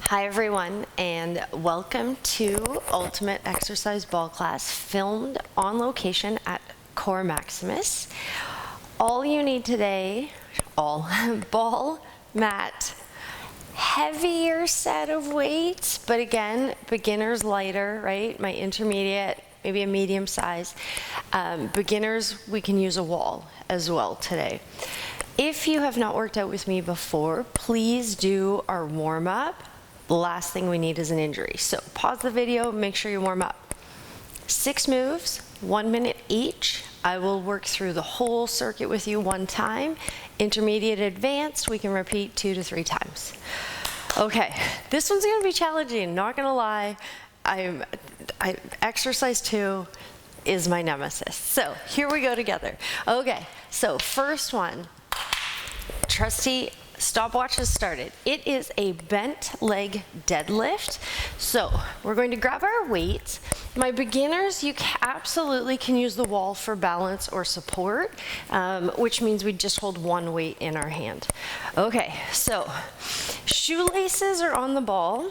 Hi everyone, and welcome to Ultimate Exercise Ball Class, filmed on location at Core Maximus. All you need today, ball, mat, heavier set of weights, but again, beginners lighter, right? My intermediate, maybe a medium size. Beginners, we can use a wall as well today. If you have not worked out with me before, please do our warm up. The last thing we need is an injury. So pause the video, make sure you warm up. 6 moves, 1 minute each. I will work through the whole circuit with you one time. Intermediate, advanced, we can repeat 2 to 3 times. Okay, this one's gonna be challenging, not gonna lie. Exercise 2 is my nemesis. So here we go together. Okay, so first one, trusty stopwatch has started. It is a bent leg deadlift. So we're going to grab our weights. My beginners, you absolutely can use the wall for balance or support, which means we just hold one weight in our hand. Okay, so shoelaces are on the ball.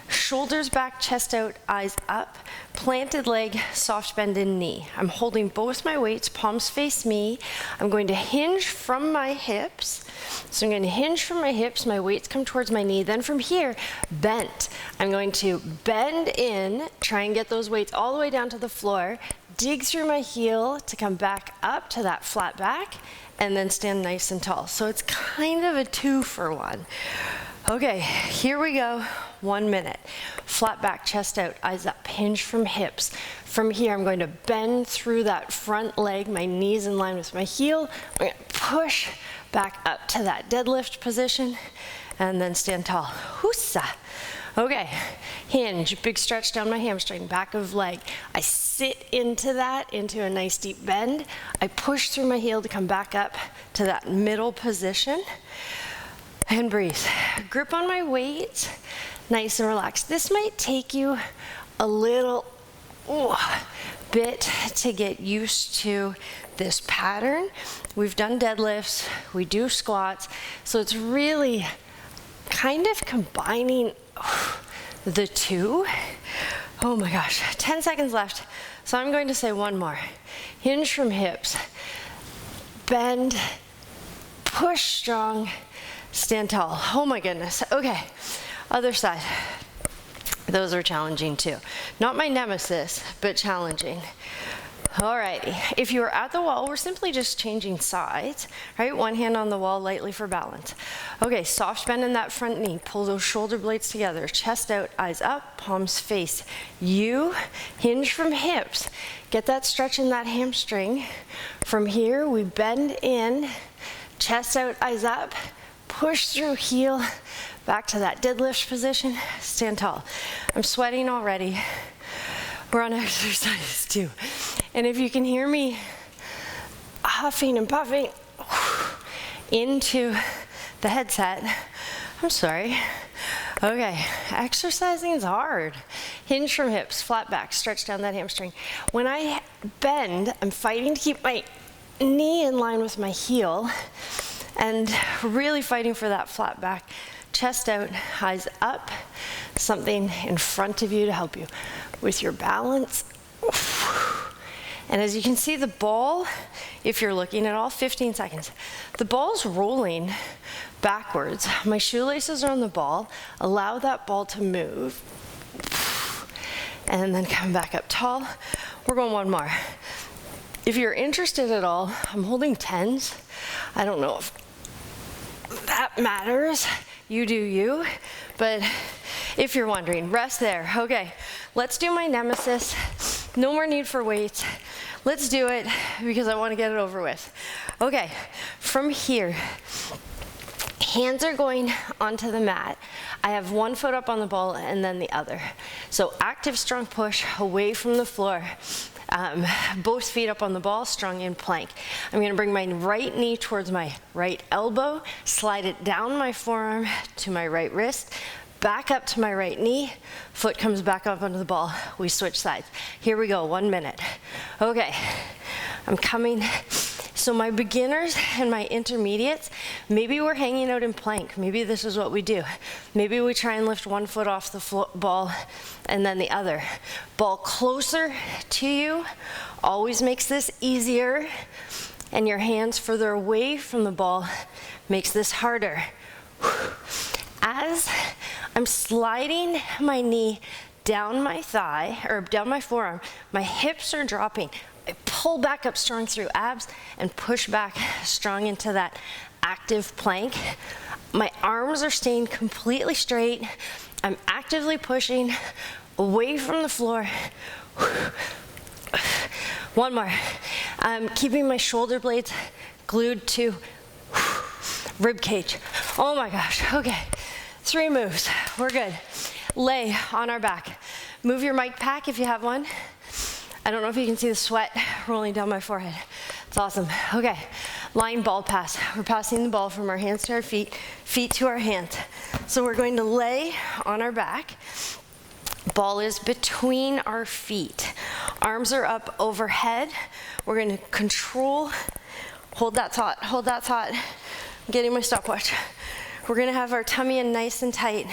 Shoulders back, chest out, eyes up, planted leg, soft bend in knee. I'm holding both my weights, palms face me. I'm going to hinge from my hips. So I'm going to hinge from my hips, my weights come towards my knee. Then from here, bent. I'm going to bend in, try and get those weights all the way down to the floor, dig through my heel to come back up to that flat back, and then stand nice and tall. So it's kind of a 2-for-1. Okay, here we go. 1 minute. Flat back, chest out, eyes up, hinge from hips. From here, I'm going to bend through that front leg, my knees in line with my heel. I'm going to push back up to that deadlift position, and then stand tall. Hoosa. Okay, hinge, big stretch down my hamstring, back of leg. I sit into that, into a nice deep bend. I push through my heel to come back up to that middle position. And breathe. Grip on my weight, nice and relaxed. This might take you a little bit to get used to this pattern. We've done deadlifts, we do squats, so it's really kind of combining the two. Oh my gosh, 10 seconds left. So I'm going to say one more. Hinge from hips, bend, push strong, stand tall. Oh my goodness. Okay, other side. Those are challenging too. Not my nemesis, but challenging. Alrighty, if you are at the wall, we're simply just changing sides, right? One hand on the wall lightly for balance. Okay, soft bend in that front knee. Pull those shoulder blades together. Chest out, eyes up, palms face you. Hinge from hips. Get that stretch in that hamstring. From here, we bend in, chest out, eyes up. Push through heel, back to that deadlift position, stand tall. I'm sweating already. We're on exercise 2. And if you can hear me huffing and puffing into the headset, I'm sorry. Okay, exercising is hard. Hinge from hips, flat back, stretch down that hamstring. When I bend, I'm fighting to keep my knee in line with my heel, and really fighting for that flat back. Chest out, eyes up, something in front of you to help you with your balance. And as you can see, the ball, if you're looking at all, 15 seconds. The ball's rolling backwards. My shoelaces are on the ball. Allow that ball to move. And then come back up tall. We're going one more. If you're interested at all, I'm holding 10s. I don't know if that matters, you do you, but if you're wondering, rest there. Okay, let's do my nemesis. No more need for weights. Let's do it because I want to get it over with. Okay, from here, hands are going onto the mat. I have one foot up on the ball and then the other. So active, strong push away from the floor. Both feet up on the ball, strong in plank. I'm going to bring my right knee towards my right elbow, slide it down my forearm to my right wrist, back up to my right knee, foot comes back up onto the ball. We switch sides. Here we go, 1 minute. Okay, I'm coming So my beginners and my intermediates, maybe we're hanging out in plank. Maybe this is what we do. Maybe we try and lift one foot off the ball and then the other. Ball closer to you always makes this easier, and your hands further away from the ball makes this harder. As I'm sliding my knee down my thigh, or down my forearm, my hips are dropping. I pull back up strong through abs and push back strong into that active plank. My arms are staying completely straight. I'm actively pushing away from the floor. One more. I'm keeping my shoulder blades glued to rib cage. Oh my gosh, okay. 3 moves, we're good. Lay on our back. Move your mic pack if you have one. I don't know if you can see the sweat rolling down my forehead. It's awesome. Okay, line ball pass. We're passing the ball from our hands to our feet, feet to our hands. So we're going to lay on our back. Ball is between our feet. Arms are up overhead. We're going to control, hold that thought, hold that thought. I'm getting my stopwatch. We're going to have our tummy in nice and tight.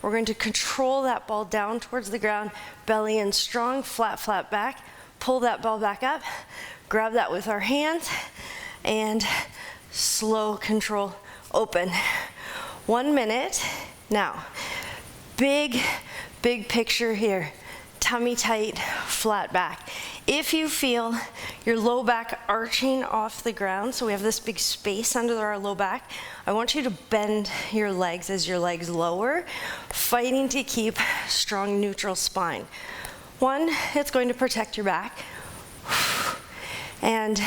We're going to control that ball down towards the ground, belly in strong, flat, flat back. Pull that ball back up, grab that with our hands, and slow control, open. 1 minute. Now, big picture here. Tummy tight, flat back. If you feel your low back arching off the ground, so we have this big space under our low back, I want you to bend your legs as your legs lower, fighting to keep strong neutral spine. 1, it's going to protect your back. And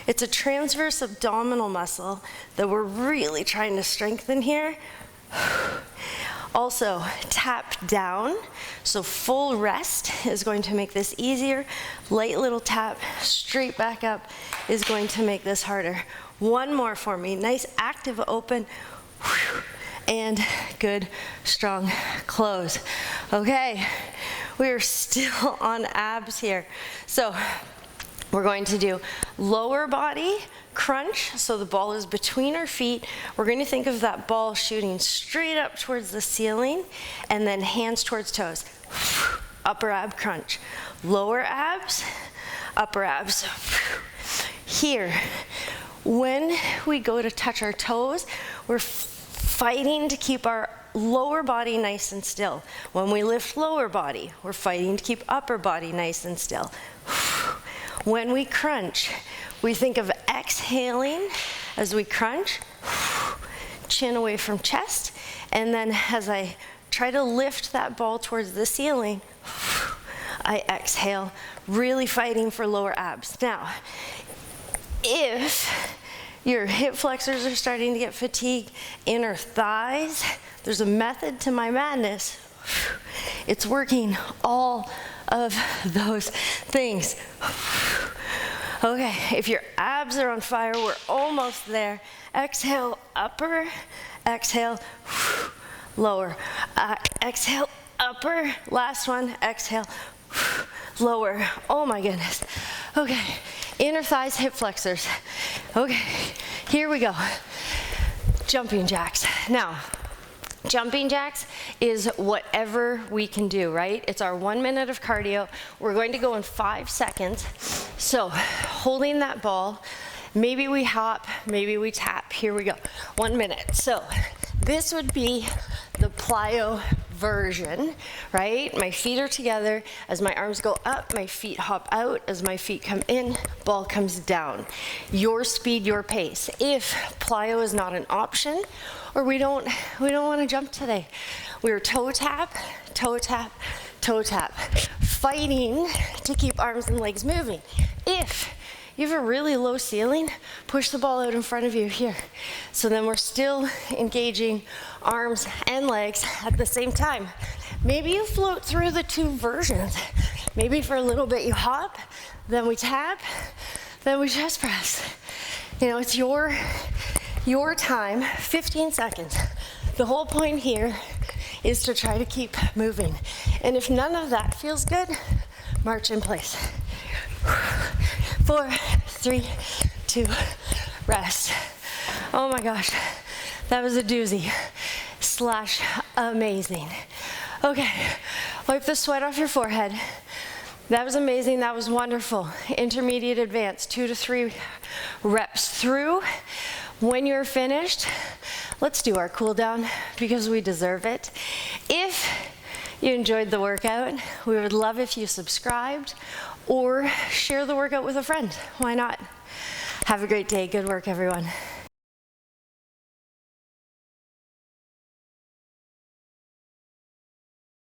it's a transverse abdominal muscle that we're really trying to strengthen here. Also, tap down, so full rest is going to make this easier. Light little tap, straight back up is going to make this harder. 1 more for me, nice active open, and good strong close. Okay, we are still on abs here. So we're going to do lower body crunch, so the ball is between our feet. We're going to think of that ball shooting straight up towards the ceiling, and then hands towards toes. Upper ab crunch. Lower abs, upper abs. Here, when we go to touch our toes, we're fighting to keep our lower body nice and still. When we lift lower body, we're fighting to keep upper body nice and still. When we crunch, we think of exhaling as we crunch, chin away from chest, and then as I try to lift that ball towards the ceiling, I exhale, really fighting for lower abs. Now, if your hip flexors are starting to get fatigued, inner thighs, there's a method to my madness. It's working all of those things. Okay, if your abs are on fire, we're almost there. Exhale, upper, exhale, lower. Exhale, upper, last one, exhale, lower. Oh my goodness. Okay, inner thighs, hip flexors. Okay, here we go. Jumping jacks. Now, jumping jacks is whatever we can do, right? It's our 1 minute of cardio. We're going to go in 5 seconds. So, holding that ball, maybe we hop, maybe we tap. Here we go. 1 minute. So, this would be the plyo version, right? My feet are together. As my arms go up, my feet hop out. As my feet come in, ball comes down. Your speed, your pace. If plyo is not an option, or we don't want to jump today, we're toe tap, toe tap, toe tap, fighting to keep arms and legs moving. If you have a really low ceiling, push the ball out in front of you here. So then we're still engaging arms and legs at the same time. Maybe you float through the 2 versions. Maybe for a little bit you hop, then we tap, then we chest press. You know, it's your time, 15 seconds. The whole point here is to try to keep moving. And if none of that feels good, march in place. 4, 3, 2, 2, rest. Oh my gosh, that was a doozy / amazing. Okay, wipe the sweat off your forehead. That was amazing, that was wonderful. Intermediate advance, 2 to 3 reps through. When you're finished, let's do our cool down because we deserve it. If you enjoyed the workout, we would love if you subscribed or share the workout with a friend. Why not? Have a great day. Good work, everyone.